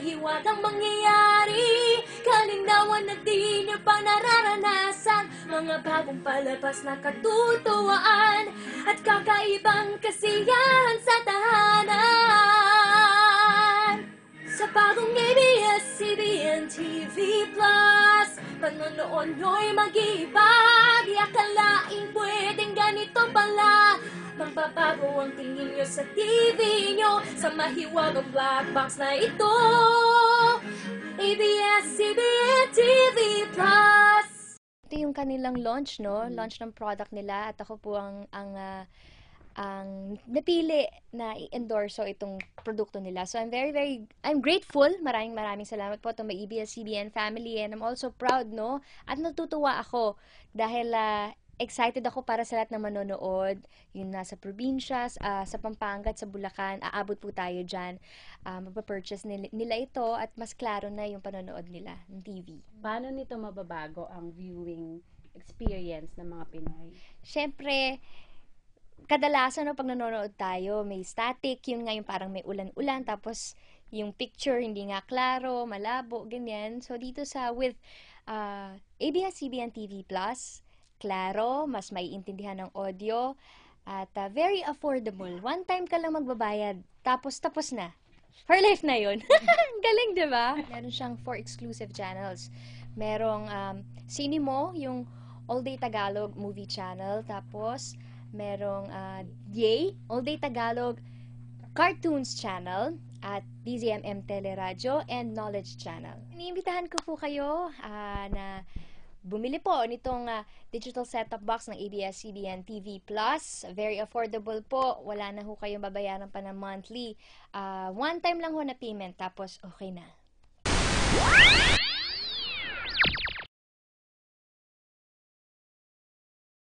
mahiwagang mangyayari. Kalinawan na di nyo pa nararanasan, mga bagong palabas na katutuwaan at kakaibang kasiyahan sa tahanan. Sa bagong ABS-CBN TV Plus, panonood nyo'y mag-iiba. Di akalaing pwedeng ganito pala. Magbabago ang tingin nyo sa TV nyo, sa mahiwagang black box na ito. ABS-CBN TV Plus. Ito yung kanilang launch, no? Launch ng product nila at ako po ang napili na i-endorso itong produkto nila. So I'm grateful. Maraming salamat po to my ABS-CBN family, and I'm also proud, no? At natutuwa ako dahil excited ako para sa lahat ng manonood, yung nasa probinsya, sa Pampanga at sa Bulacan. Aabot po tayo dyan. Magpa-purchase nila ito at mas klaro na yung panonood nila ng TV. Paano nito mababago ang viewing experience ng mga Pinoy? Siyempre, kadalasan pag nanonood tayo, may static, yun nga yung parang may ulan-ulan, tapos yung picture hindi nga klaro, malabo, ganyan. So dito with ABS-CBN TV Plus, klaro, mas maiintindihan ng audio, at very affordable. One time ka lang magbabayad, tapos na. For life na yun. Galing, di ba? Meron siyang 4 exclusive channels. Merong Cinemo, yung all-day Tagalog movie channel, tapos merong Yay, all-day Tagalog cartoons channel, at DZMM Teleradyo and Knowledge Channel. Iniimbitahan ko po kayo na bumili po nitong digital set-top box ng ABS-CBN TV Plus. Very affordable po. Wala na ho kayong babayaran pa ng monthly. One time lang ho na payment, tapos okay na.